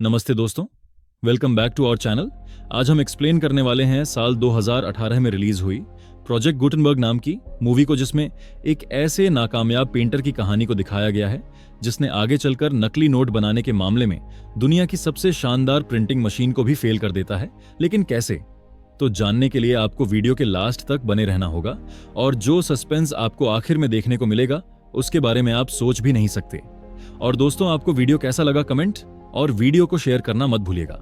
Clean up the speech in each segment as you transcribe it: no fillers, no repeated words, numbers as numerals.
नमस्ते दोस्तों, welcome back to our channel. आज हम एक्सप्लेन करने वाले हैं साल 2018 में रिलीज हुई प्रोजेक्ट गुटनबर्ग नाम की मूवी को, जिसमें एक ऐसे नाकामयाब पेंटर की कहानी को दिखाया गया है जिसने आगे चलकर नकली नोट बनाने के मामले में दुनिया की सबसे शानदार प्रिंटिंग मशीन को भी फेल कर देता है। लेकिन कैसे? तो जानने के लिए आपको वीडियो के लास्ट तक बने रहना होगा, और जो सस्पेंस आपको आखिर में देखने को मिलेगा उसके बारे में आप सोच भी नहीं सकते। और दोस्तों, आपको वीडियो कैसा लगा कमेंट और वीडियो को शेयर करना मत भूलिएगा।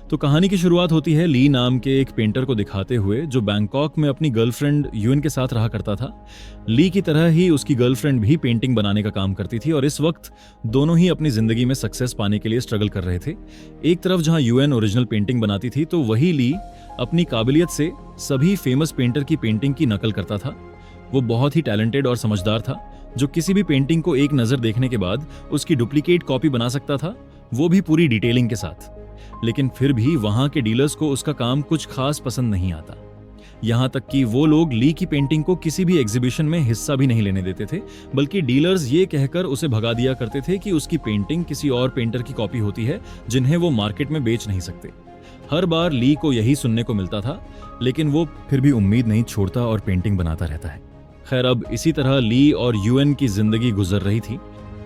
तो कहानी की शुरुआत होती है ली नाम के एक पेंटर को दिखाते हुए, जो बैंकॉक में अपनी गर्लफ्रेंड यूएन के साथ रहा करता था। ली की तरह ही उसकी गर्लफ्रेंड भी पेंटिंग बनाने का काम करती थी, और इस वक्त दोनों ही अपनी जिंदगी में सक्सेस पाने के लिए स्ट्रगल कर रहे थे। एक तरफ जहां यूएन ओरिजिनल पेंटिंग बनाती थी, तो वही ली अपनी काबिलियत से सभी फेमस पेंटर की पेंटिंग की नकल करता था। वो बहुत ही टैलेंटेड और समझदार था, जो किसी भी पेंटिंग को एक नजर देखने के बाद उसकी डुप्लीकेट कॉपी बना सकता था, वो भी पूरी डिटेलिंग के साथ। लेकिन फिर भी वहां के डीलर्स को उसका काम कुछ खास पसंद नहीं आता। यहां तक कि वो लोग ली की पेंटिंग को किसी भी एग्जीबिशन में हिस्सा भी नहीं लेने देते थे, बल्कि डीलर्स ये कहकर उसे भगा दिया करते थे कि उसकी पेंटिंग किसी और पेंटर की कॉपी होती है, जिन्हें वो मार्केट में बेच नहीं सकते। हर बार ली को यही सुनने को मिलता था, लेकिन वो फिर भी उम्मीद नहीं छोड़ता और पेंटिंग बनाता रहता है। खैर, अब इसी तरह ली और यूएन की जिंदगी गुजर रही थी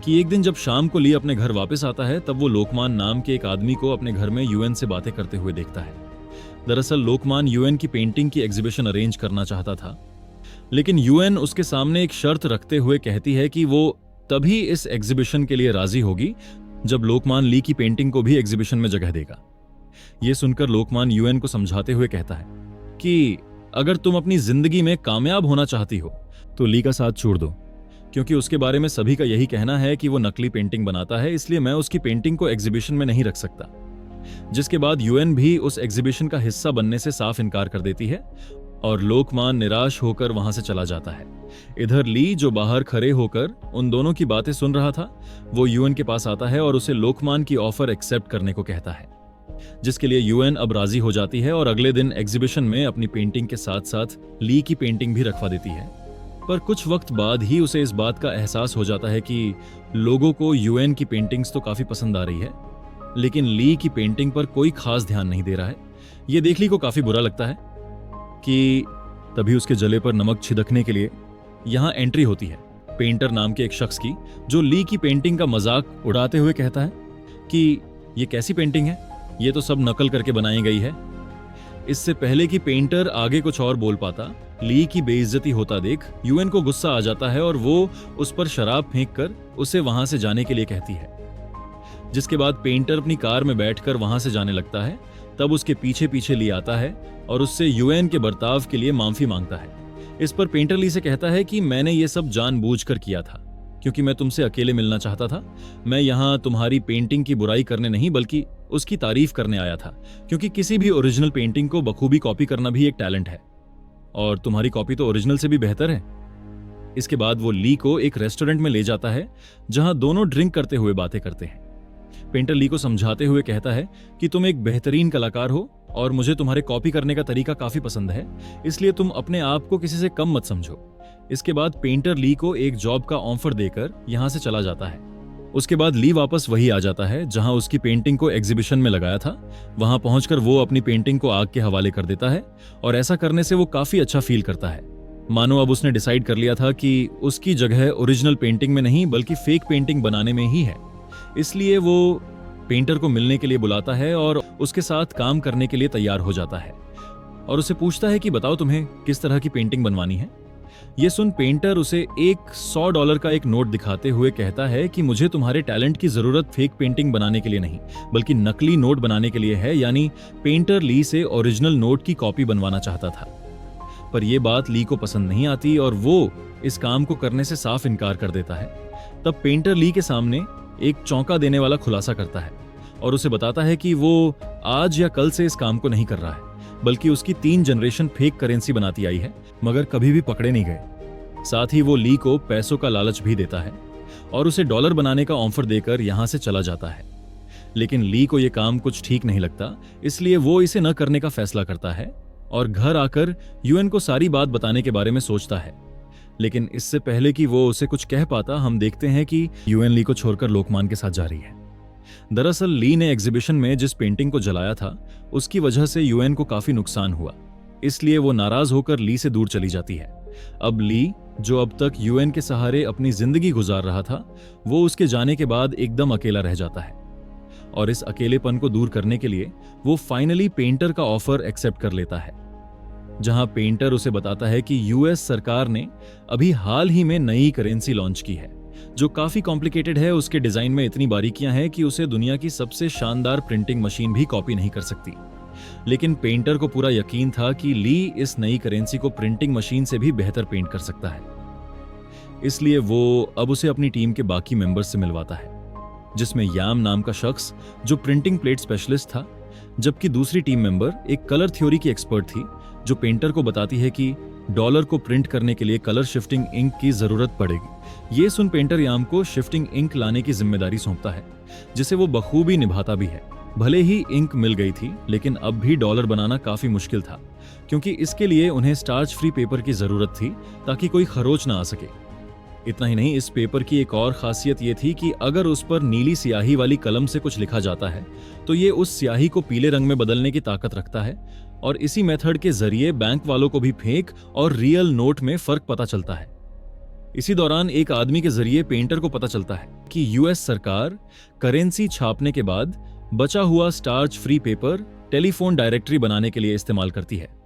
कि एक दिन जब शाम को ली अपने घर वापस आता है, तब वो लोकमान नाम के एक आदमी को अपने घर में यूएन से बातें करते हुए देखता है। दरअसल लोकमान यूएन की पेंटिंग की एग्जीबिशन अरेंज करना चाहता था, लेकिन यूएन उसके सामने एक शर्त रखते हुए कहती है कि वो तभी इस एग्जीबिशन के लिए राजी होगी जब लोकमान ली की पेंटिंग को भी एग्जीबिशन में जगह देगा। ये सुनकर लोकमान यूएन को समझाते हुए कहता है कि अगर तुम अपनी जिंदगी में कामयाब होना चाहती हो तो ली का साथ छोड़ दो, क्योंकि उसके बारे में सभी का यही कहना है कि वो नकली पेंटिंग बनाता है, इसलिए मैं उसकी पेंटिंग को एग्जीबिशन में नहीं रख सकता। जिसके बाद यूएन भी उस एग्जीबिशन का हिस्सा बनने से साफ इनकार कर देती है, और लोकमान निराश होकर वहां से चला जाता है। इधर ली, जो बाहर खड़े होकर उन दोनों की बातें सुन रहा था, वो यूएन के पास आता है और उसे लोकमान की ऑफर एक्सेप्ट करने को कहता है, जिसके लिए यूएन अब राजी हो जाती है और अगले दिन एग्जीबिशन में अपनी पेंटिंग के साथ साथ ली की पेंटिंग भी रखवा देती है। पर कुछ वक्त बाद ही उसे इस बात का एहसास हो जाता है कि लोगों को यूएन की पेंटिंग्स तो काफी पसंद आ रही है, लेकिन ली की पेंटिंग पर कोई खास ध्यान नहीं दे रहा है। ये देख ली को काफी बुरा लगता है कि तभी उसके जले पर नमक छिड़कने के लिए यहां एंट्री होती है पेंटर नाम के एक शख्स की, जो ली की पेंटिंग का मजाक उड़ाते हुए कहता है कि ये कैसी पेंटिंग है, ये तो सब नकल करके बनाई गई है। इससे पहले कि पेंटर आगे कुछ और बोल पाता, ली की बेइज्जती होता देख यूएन को गुस्सा आ जाता है और वो उस पर शराब फेंक कर उसे वहां से जाने के लिए कहती है। जिसके बाद पेंटर अपनी कार में बैठकर वहां से जाने लगता है। तब उसके पीछे पीछे ली आता है और उससे यूएन के बर्ताव के लिए माफी मांगता है। इस पर पेंटर ली से कहता है कि मैंने ये सब जानबूझकर किया था, क्योंकि मैं तुमसे अकेले मिलना चाहता था। मैं यहाँ तुम्हारी पेंटिंग की बुराई करने नहीं, बल्कि उसकी तारीफ करने आया था, क्योंकि किसी भी ओरिजिनल पेंटिंग को बखूबी कॉपी करना भी एक टैलेंट है, और तुम्हारी कॉपी तो ओरिजिनल से भी बेहतर है। इसके बाद वो ली को एक रेस्टोरेंट में ले जाता है, जहां दोनों ड्रिंक करते हुए बातें करते हैं। पेंटर ली को समझाते हुए कहता है कि तुम एक बेहतरीन कलाकार हो और मुझे तुम्हारे कॉपी करने का तरीका काफी पसंद है, इसलिए तुम अपने आप को किसी से कम मत समझो। इसके बाद पेंटर ली को एक जॉब का ऑफर देकर यहां से चला जाता है। उसके बाद ली वापस वही आ जाता है जहां उसकी पेंटिंग को एग्जीबिशन में लगाया था। वहां पहुंचकर वो अपनी पेंटिंग को आग के हवाले कर देता है, और ऐसा करने से वो काफी अच्छा फील करता है, मानो अब उसने डिसाइड कर लिया था कि उसकी जगह ओरिजिनल पेंटिंग में नहीं बल्कि फेक पेंटिंग बनाने में ही है। इसलिए वो पेंटर को मिलने के लिए बुलाता है और उसके साथ काम करने के लिए तैयार हो जाता है, और उसे पूछता है कि बताओ तुम्हें किस तरह की पेंटिंग बनवानी है। ये सुन पेंटर उसे एक $100 का एक नोट दिखाते हुए कहता है कि मुझे तुम्हारे टैलेंट की जरूरत फेक पेंटिंग बनाने के लिए नहीं, बल्कि नकली नोट बनाने के लिए है। यानी पेंटर ली से ओरिजिनल नोट की कॉपी बनवाना चाहता था। पर यह बात ली को पसंद नहीं आती और वो इस काम को करने से साफ इनकार कर देता है। तब पेंटर ली के सामने एक चौंका देने वाला खुलासा करता है और उसे बताता है कि वो आज या कल से इस काम को नहीं कर रहा है, बल्कि उसकी 3 जनरेशन फेक करेंसी बनाती आई है, मगर कभी भी पकड़े नहीं गए। साथ ही वो ली को पैसों का लालच भी देता है और उसे डॉलर बनाने का ऑफर देकर यहां से चला जाता है। लेकिन ली को यह काम कुछ ठीक नहीं लगता, इसलिए वो इसे न करने का फैसला करता है और घर आकर यूएन को सारी बात बताने के बारे में सोचता है। लेकिन इससे पहले कि वो उसे कुछ कह पाता, हम देखते हैं कि यूएन ली को छोड़कर लोकमान के साथ जा रही है। दरअसल ली ने एग्जीबिशन में जिस पेंटिंग को जलाया था उसकी वजह से यूएन को काफी नुकसान हुआ, इसलिए वो नाराज होकर ली से दूर चली जाती है। अब ली, जो अब तक यूएन के सहारे अपनी जिंदगी गुजार रहा था, वो उसके जाने के बाद एकदम अकेला रह जाता है और इस अकेलेपन को दूर करने के लिए वो फाइनली पेंटर का ऑफर एक्सेप्ट कर लेता है, जहां पेंटर उसे बताता है कि यूएस सरकार ने अभी हाल ही में नई करेंसी लॉन्च की है जो काफी कॉम्प्लिकेटेड है। उसके डिजाइन में इतनी बारीकियां हैं कि उसे दुनिया की सबसे शानदार प्रिंटिंग मशीन भी कॉपी नहीं कर सकती। लेकिन पेंटर को पूरा यकीन था कि ली इस नई करेंसी को प्रिंटिंग मशीन से भी बेहतर पेंट कर सकता है, इसलिए वो अब उसे अपनी टीम के बाकी मेंबर्स से मिलवाता है, जिसमें याम नाम का शख्स जो प्रिंटिंग प्लेट स्पेशलिस्ट था, जबकि दूसरी टीम मेंबर एक कलर थ्योरी की एक्सपर्ट थी जो पेंटर को बताती है कि डॉलर को प्रिंट करने के लिए कलर शिफ्टिंग इंक की जरूरत पड़ेगी। ये सुन पेंटर याम को शिफ्टिंग इंक लाने की जिम्मेदारी सौंपता है, जिसे वो बखूबी निभाता भी है। भले ही इंक मिल गई थी, लेकिन अब भी डॉलर बनाना काफी मुश्किल था, क्योंकि इसके लिए उन्हें स्टार्च फ्री पेपर की जरूरत थी ताकि कोई खरोच ना आ सके। इतना ही नहीं, इस पेपर की एक और खासियत ये थी कि अगर उस पर नीली स्याही वाली कलम से कुछ लिखा जाता है तो ये उस स्याही को पीले रंग में बदलने की ताकत रखता है, और इसी मेथड के जरिए बैंक वालों को भी फेक और रियल नोट में फर्क पता चलता है। इसी दौरान एक आदमी के जरिए पेंटर को पता चलता है कि यूएस सरकार करेंसी छापने के बाद बचा हुआ starch free paper telephone directory बनाने के लिए इस्तेमाल करती है।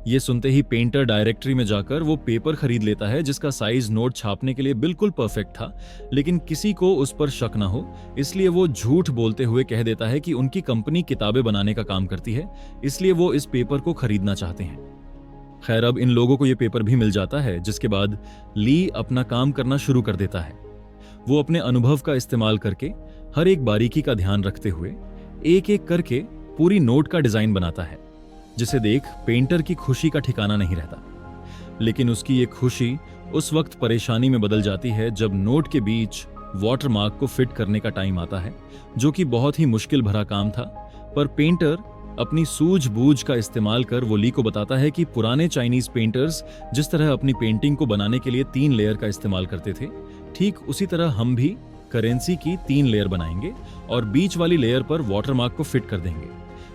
यह सुनते ही पेंटर डायरेक्टरी में जाकर वो पेपर खरीद लेता है जिसका साइज नोट छापने के लिए बिल्कुल परफेक्ट था, लेकिन किसी को उस पर शक ना हो इसलिए वो झूठ बोलते हुए कह देता है कि उनकी कंपनी किताबें बनाने का काम करती है, इसलिए वो इस पेपर को खरीदना चाहते हैं। खैर, अब इन लोगों को यह पेपर भी मिल जाता है, जिसके बाद ली अपना काम करना शुरू कर देता है। वो अपने अनुभव का इस्तेमाल करके हर एक बारीकी का ध्यान रखते हुए एक एक करके पूरी नोट का डिजाइन बनाता है, जिसे देख पेंटर की खुशी का ठिकाना नहीं रहता। लेकिन उसकी ये खुशी उस वक्त परेशानी में बदल जाती है जब नोट के बीच वाटरमार्क को फिट करने का टाइम आता है, जो कि बहुत ही मुश्किल भरा काम था। पर पेंटर अपनी सूझबूझ का इस्तेमाल कर वो ली को बताता है कि पुराने चाइनीज पेंटर्स जिस तरह अपनी पेंटिंग को बनाने के लिए 3 लेयर का इस्तेमाल करते थे, ठीक उसी तरह हम भी करेंसी की 3 लेयर बनाएंगे और बीच वाली लेयर पर वाटरमार्क को फिट कर देंगे।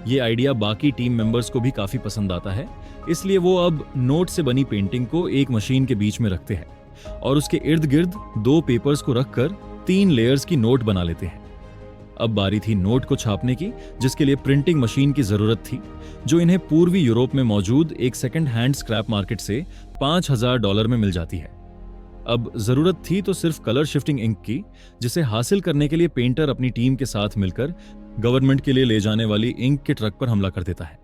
ये आइडिया बाकी टीम मेंबर्स को भी काफी पसंद आता है, इसलिए वो अब नोट से बनी पेंटिंग को एक मशीन के बीच में रखते हैं और उसके इर्द गिर्द 2 पेपर्स को रखकर 3 लेयर्स की नोट बना लेते हैं। अब बारी थी नोट को छापने की, जिसके लिए प्रिंटिंग मशीन की जरूरत थी, जो इन्हें पूर्वी यूरोप में मौजूद एक सेकंड हैंड स्क्रैप मार्केट से $5000 में मिल जाती है। अब जरूरत थी तो सिर्फ कलर शिफ्टिंग इंक की, जिसे हासिल करने के लिए पेंटर अपनी टीम के साथ मिलकर गवर्नमेंट के लिए ले जाने वाली इंक के ट्रक पर हमला कर देता है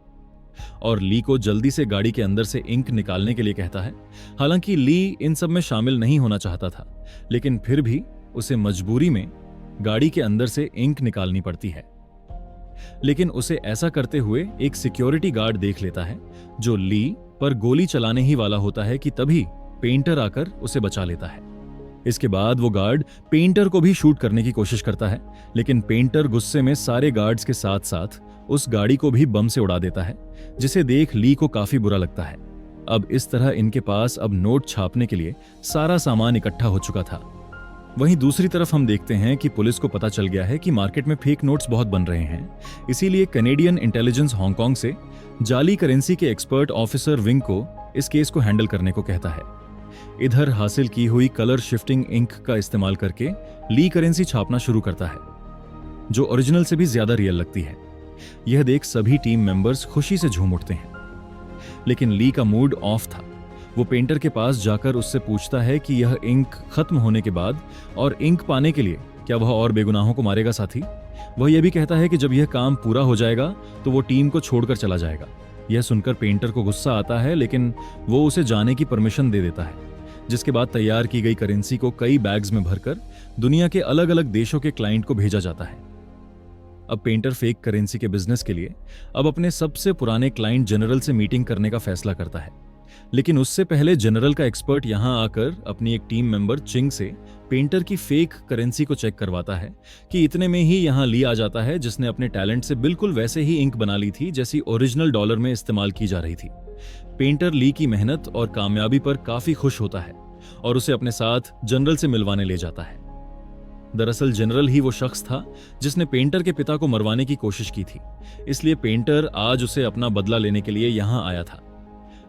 और ली को जल्दी से गाड़ी के अंदर से इंक निकालने के लिए कहता है। हालांकि ली इन सब में शामिल नहीं होना चाहता था, लेकिन फिर भी उसे मजबूरी में गाड़ी के अंदर से इंक निकालनी पड़ती है। लेकिन उसे ऐसा करते हुए एक सिक्योरिटी गार्ड देख लेता है, जो ली पर गोली चलाने ही वाला होता है कि तभी पेंटर आकर उसे बचा लेता है। इसके बाद वो गार्ड पेंटर को भी शूट करने की कोशिश करता है, लेकिन पेंटर गुस्से में सारे गार्ड्स के साथ साथ उस गाड़ी को भी बम से उड़ा देता है, जिसे देख ली को काफी बुरा लगता है। अब इस तरह इनके पास अब नोट छापने के लिए सारा सामान इकट्ठा हो चुका था। वहीं दूसरी तरफ हम देखते हैं कि पुलिस को पता चल गया है कि मार्केट में फेक नोट्स बहुत बन रहे हैं, इसीलिए कैनेडियन इंटेलिजेंस हांगकांग से जाली करेंसी के एक्सपर्ट ऑफिसर विंग को इस केस को हैंडल करने को कहता है। इधर हासिल की हुई कलर शिफ्टिंग इंक का इस्तेमाल करके ली करेंसी छापना शुरू करता है, जो ओरिजिनल से भी ज्यादा रियल लगती है। यह देख सभी टीम मेंबर्स खुशी से झूम उठते हैं, लेकिन ली का मूड ऑफ था। वो पेंटर के पास जाकर उससे पूछता है कि यह इंक खत्म होने के बाद और इंक पाने के लिए क्या वह और बेगुनाहों को मारेगा साथी। वह यह भी कहता है कि जब यह काम पूरा हो जाएगा तो वो टीम को छोड़कर चला जाएगा। यह सुनकर पेंटर को गुस्सा आता है, लेकिन वो उसे जाने की परमिशन दे देता है, जिसके बाद तैयार की गई करेंसी को कई बैग्स में भरकर दुनिया के अलग अलग देशों के क्लाइंट को भेजा जाता है। अब पेंटर फेक करेंसी के बिजनेस के लिए अब अपने सबसे पुराने क्लाइंट जनरल से मीटिंग करने का फैसला करता है, लेकिन उससे पहले जनरल का एक्सपर्ट यहां आकर अपनी एक टीम मेंबर चिंग से पेंटर की फेक करेंसी को चेक करवाता है कि इतने में ही यहां ली आ जाता है, जिसने अपने टैलेंट से बिल्कुल वैसे ही इंक बना ली थी जैसी ओरिजिनल डॉलर में इस्तेमाल की जा रही थी। पेंटर ली की मेहनत और कामयाबी पर काफी खुश होता है और उसे अपने साथ जनरल से मिलवाने ले जाता है। दरअसल जनरल ही वो शख्स था जिसने पेंटर के पिता को मरवाने की कोशिश की थी, इसलिए पेंटर आज उसे अपना बदला लेने के लिए यहां आया था।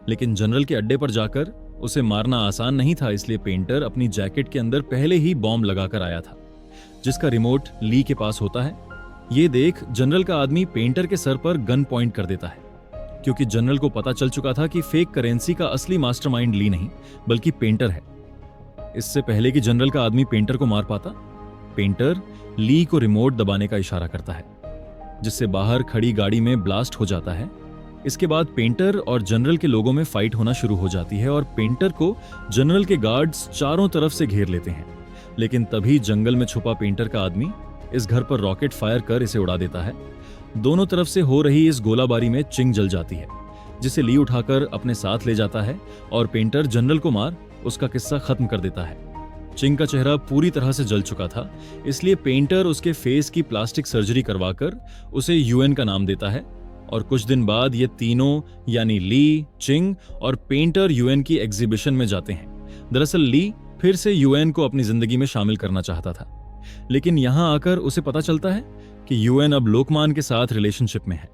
लेकिन जनरल के अड्डे पर जाकर उसे मारना आसान नहीं था, इसलिए पेंटर अपनी जैकेट के अंदर पहले ही बॉम्ब लगाकर आया था, जिसका रिमोट ली के पास होता है। ये देख जनरल का आदमी पेंटर के सर पर गन पॉइंट कर देता है, क्योंकि जनरल को पता चल चुका था कि फेक करेंसी का असली मास्टरमाइंड ली नहीं बल्कि पेंटर है। इससे पहले कि जनरल का आदमी पेंटर को मार पाता, पेंटर ली को रिमोट दबाने का इशारा करता है, जिससे बाहर खड़ी गाड़ी में ब्लास्ट हो जाता है। इसके बाद पेंटर और जनरल के लोगों में फाइट होना शुरू हो जाती है और पेंटर को जनरल के गार्ड्स चारों तरफ से घेर लेते हैं। लेकिन तभी जंगल में छुपा पेंटर का आदमी इस घर पर रॉकेट फायर कर इसे उड़ा देता है। दोनों तरफ से हो रही इस गोलाबारी में चिंग जल जाती है, जिसे ली उठाकर अपने साथ ले जाता है और पेंटर जनरल को मार उसका किस्सा खत्म कर देता है। चिंग का चेहरा पूरी तरह से जल चुका था, इसलिए पेंटर उसके फेस की प्लास्टिक सर्जरी करवाकर उसे यूएन का नाम देता है। और कुछ दिन बाद ये तीनों यानी ली, चिंग और पेंटर यूएन की एग्जीबिशन में जाते हैं। दरअसल ली फिर से यूएन को अपनी जिंदगी में शामिल करना चाहता था, लेकिन यहां आकर उसे पता चलता है कि यूएन अब लोकमान के साथ रिलेशनशिप में है।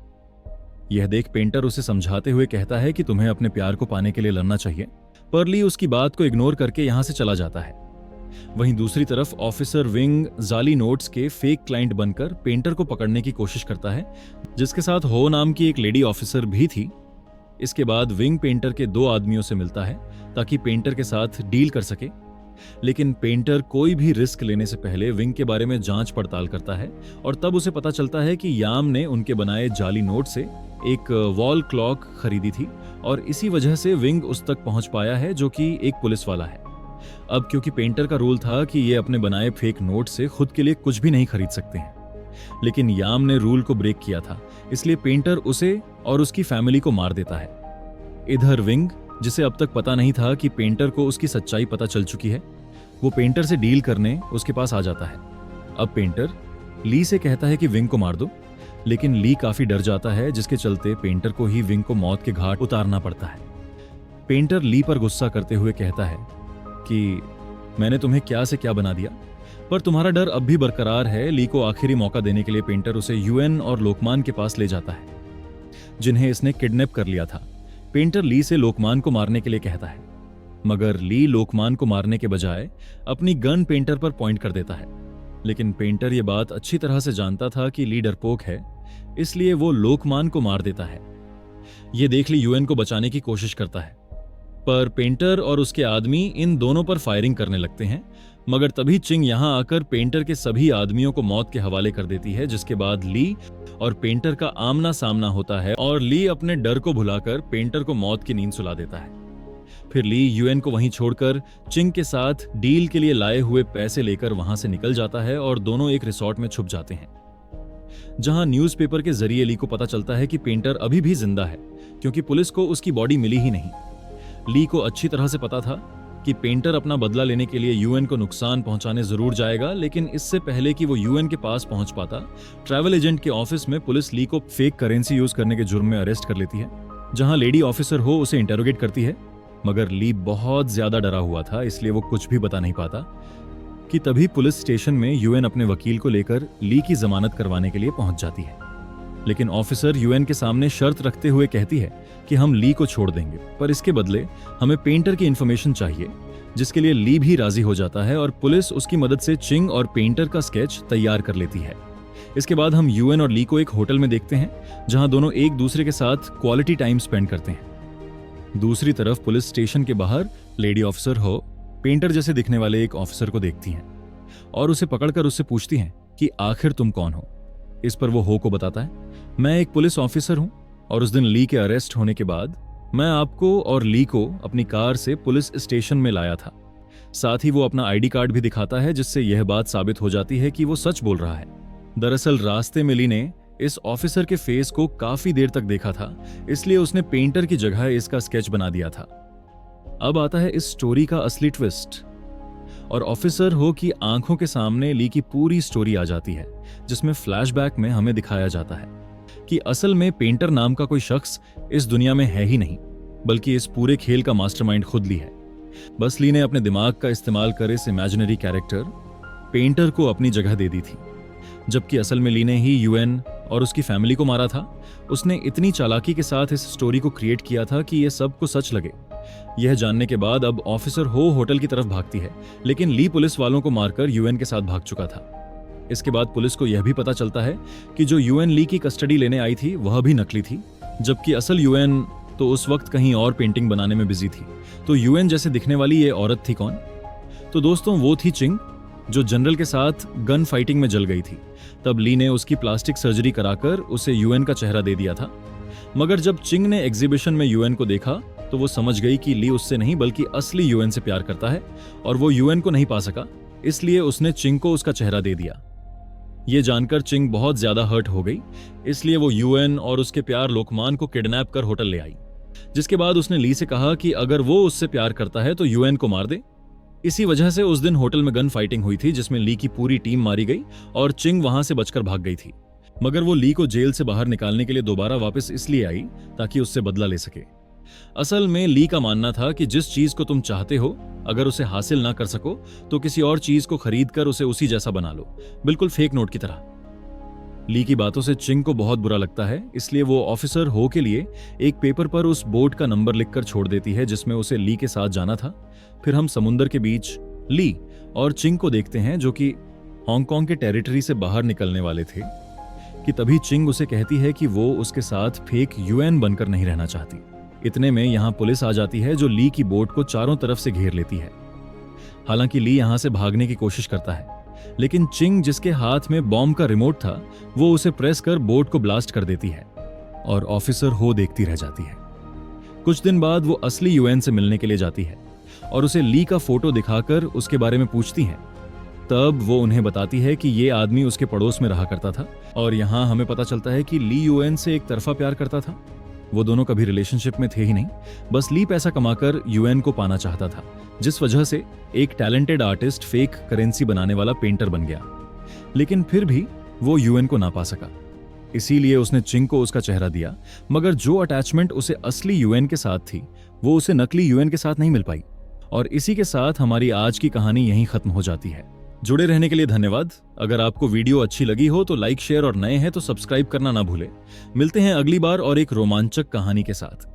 यह देख पेंटर उसे समझाते हुए कहता है कि तुम्हें अपने प्यार को पाने के लिए लड़ना चाहिए, पर ली उसकी बात को इग्नोर करके यहां से चला जाता है। वहीं दूसरी तरफ ऑफिसर विंग जाली नोट्स के फेक क्लाइंट बनकर पेंटर को पकड़ने की कोशिश करता है, जिसके साथ हो नाम की एक लेडी ऑफिसर भी थी। इसके बाद विंग पेंटर के 2 आदमियों से मिलता है ताकि पेंटर के साथ डील कर सके, लेकिन पेंटर कोई भी रिस्क लेने से पहले विंग के बारे में जांच पड़ताल करता है और तब उसे पता चलता है कि याम ने उनके बनाए जाली नोट से एक वॉल क्लॉक खरीदी थी और इसी वजह से विंग उस तक पहुंच पाया है, जो कि एक पुलिस वाला है। अब क्योंकि पेंटर का रूल था कि ये अपने बनाए फेक नोट से खुद के लिए कुछ भी नहीं खरीद सकते हैं, लेकिन याम ने रूल को ब्रेक किया था, इसलिए पेंटर उसे और उसकी फैमिली को मार देता है। इधर विंग, जिसे अब तक पता नहीं था कि पेंटर को उसकी सच्चाई पता चल चुकी है, वो पेंटर से डील करने उसके पास आ जाता है। अब पेंटर ली से कहता है कि विंग को मार दो, लेकिन ली काफी डर जाता है, जिसके चलते पेंटर को ही विंग को मौत के घाट उतारना पड़ता है। पेंटर ली पर गुस्सा करते हुए कहता है कि मैंने तुम्हें क्या से क्या बना दिया, पर तुम्हारा डर अब भी बरकरार है। ली को आखिरी मौका देने के लिए पेंटर उसे यूएन और लोकमान के पास ले जाता है, जिन्हें इसने किडनैप कर लिया था। पेंटर ली से लोकमान को मारने के लिए कहता है, मगर ली लोकमान को मारने के बजाय अपनी गन पेंटर पर पॉइंट कर देता है। लेकिन पेंटर ये बात अच्छी तरह से जानता था कि ली डरपोक है, इसलिए वो लोकमान को मार देता है। ये देख ली यूएन को बचाने की कोशिश करता है, पर पेंटर और उसके आदमी इन दोनों पर फायरिंग करने लगते हैं। मगर तभी चिंग यहां आकर पेंटर के सभी आदमियों को मौत के हवाले कर देती है, जिसके बाद ली और पेंटर का आमना सामना होता है और ली अपने डर को भुलाकर पेंटर को मौत की नींद सुला देता है। फिर ली यूएन को वहीं छोड़कर चिंग के साथ डील के लिए लाए हुए पैसे लेकर वहां से निकल जाता है और दोनों एक रिसोर्ट में छुप जाते हैं, जहां न्यूज़पेपर के जरिए ली को पता चलता है कि पेंटर अभी भी जिंदा है, क्योंकि पुलिस को उसकी बॉडी मिली ही नहीं। ली को अच्छी तरह से पता था कि पेंटर अपना बदला लेने के लिए यूएन को नुकसान पहुंचाने जरूर जाएगा, लेकिन इससे पहले कि वो यूएन के पास पहुंच पाता, ट्रैवल एजेंट के ऑफिस में पुलिस ली को फेक करेंसी यूज करने के जुर्म में अरेस्ट कर लेती है। जहां लेडी ऑफिसर हो उसे इंटेरोगेट करती है, मगर ली बहुत ज्यादा डरा हुआ था, इसलिए वो कुछ भी बता नहीं पाता कि तभी पुलिस स्टेशन में यूएन अपने वकील को लेकर ली की जमानत करवाने के लिए पहुंच जाती है। लेकिन ऑफिसर यूएन के सामने शर्त रखते हुए कहती है कि हम ली को छोड़ देंगे, पर इसके बदले हमें पेंटर की इंफॉर्मेशन चाहिए, जिसके लिए ली भी राजी हो जाता है और पुलिस उसकी मदद से चिंग और पेंटर का स्केच तैयार कर लेती है। इसके बाद हम यूएन और ली को एक होटल में देखते हैं, जहां दोनों एक दूसरे के साथ क्वालिटी टाइम स्पेंड करते हैं। दूसरी तरफ पुलिस स्टेशन के बाहर लेडी ऑफिसर हो पेंटर जैसे दिखने वाले एक ऑफिसर को देखती हैं और उसे पकड़कर उससे पूछती हैं कि आखिर तुम कौन हो। इस पर वो हो को बताता है, मैं एक पुलिस ऑफिसर हूं और उस दिन ली के अरेस्ट होने के बाद मैं आपको और ली को अपनी कार से पुलिस स्टेशन में लाया था। साथ ही वो अपना आईडी कार्ड भी दिखाता है, जिससे यह बात साबित हो जाती है कि वो सच बोल रहा है। दरअसल रास्ते में ली ने इस ऑफिसर के फेस को काफी देर तक देखा था, इसलिए उसने पेंटर की जगह इसका स्केच बना दिया था। अब आता है इस स्टोरी का असली ट्विस्ट, और ऑफिसर हो की आंखों के सामने ली की पूरी स्टोरी आ जाती है, जिसमें फ्लैशबैक में हमें दिखाया जाता है कि असल में पेंटर नाम का कोई शख्स इस दुनिया में है ही नहीं, बल्कि इस पूरे खेल का मास्टरमाइंड खुद ली है। बस ली ने अपने दिमाग का इस्तेमाल कर इस इमेजिनरी कैरेक्टर पेंटर को अपनी जगह दे दी थी, जबकि असल में ली ने ही यूएन और उसकी फैमिली को मारा था। उसने इतनी चालाकी के साथ इस स्टोरी को क्रिएट किया था कि यह सबको सच लगे। यह जानने के बाद अब ऑफिसर हो होटल की तरफ भागती है, लेकिन ली पुलिस वालों को मारकर यूएन के साथ भाग चुका था। इसके बाद पुलिस को यह भी पता चलता है कि जो यूएन ली की कस्टडी लेने आई थी वह भी नकली थी, जबकि असल यूएन तो उस वक्त कहीं और पेंटिंग बनाने में बिजी थी। तो यूएन जैसे दिखने वाली ये औरत थी कौन? तो दोस्तों वो थी चिंग, जो जनरल के साथ गन फाइटिंग में जल गई थी। तब ली ने उसकी प्लास्टिक सर्जरी कराकर उसे यूएन का चेहरा दे दिया था। मगर जब चिंग ने एग्जीबिशन में यूएन को देखा तो वो समझ गई कि ली उससे नहीं बल्कि असली यूएन से प्यार करता है और वो यूएन को नहीं पा सका, इसलिए उसने चिंग को उसका चेहरा दे दिया। ये जानकर चिंग बहुत ज्यादा हर्ट हो गई, इसलिए वो यूएन और उसके प्यार लोकमान को किडनैप कर होटल ले आई, जिसके बाद उसने ली से कहा कि अगर वो उससे प्यार करता है तो यूएन को मार दे। इसी वजह से उस दिन होटल में गन फाइटिंग हुई थी, जिसमें ली की पूरी टीम मारी गई और चिंग वहां से बचकर भाग गई थी। मगर वो ली को जेल से बाहर निकालने के लिए दोबारा वापस इसलिए आई ताकि उससे बदला ले सके। असल में ली का मानना था कि जिस चीज को तुम चाहते हो अगर उसे हासिल ना कर सको तो किसी और चीज को खरीद कर उसे उसी जैसा बना लो, बिल्कुल फेक नोट की तरह। ली की बातों से चिंग को बहुत बुरा लगता है, इसलिए वो ऑफिसर हो के लिए एक पेपर पर उस बोट का नंबर लिखकर छोड़ देती है जिसमें उसे ली के साथ जाना था। फिर हम समुंदर के बीच ली और चिंग को देखते हैं जो कि हांगकांग के टेरिटरी से बाहर निकलने वाले थे, कि तभी चिंग उसे कहती है कि वो उसके साथ फेक यूएन बनकर नहीं रहना चाहती। इतने में यहां पुलिस आ जाती है जो ली की बोट को चारों तरफ से घेर लेती है। हालांकि ली यहां से भागने की कोशिश करता है, लेकिन चिंग जिसके हाथ में बॉम्ब का रिमोट था वो उसे प्रेस कर बोट को ब्लास्ट कर देती है और ऑफिसर हो देखती रह जाती है। कुछ दिन बाद वो असली यूएन से मिलने के लिए जाती है और उसे ली का फोटो दिखाकर उसके बारे में पूछती है। तब वो उन्हें बताती है कि ये आदमी उसके पड़ोस में रहा करता था और यहाँ हमें पता चलता है कि ली यूएन से एक तरफा प्यार करता था। वो दोनों कभी रिलेशनशिप में थे ही नहीं, बस ली पैसा कमाकर यूएन को पाना चाहता था, जिस वजह से एक टैलेंटेड आर्टिस्ट फेक करेंसी बनाने वाला पेंटर बन गया। लेकिन फिर भी वो यूएन को ना पा सका, इसीलिए उसने चिंग को उसका चेहरा दिया। मगर जो अटैचमेंट उसे असली यूएन के साथ थी वो उसे नकली यूएन के साथ नहीं मिल पाई। और इसी के साथ हमारी आज की कहानी यहीं खत्म हो जाती है। जुड़े रहने के लिए धन्यवाद। अगर आपको वीडियो अच्छी लगी हो तो लाइक, शेयर और नए हैं तो सब्सक्राइब करना ना भूलें। मिलते हैं अगली बार और एक रोमांचक कहानी के साथ।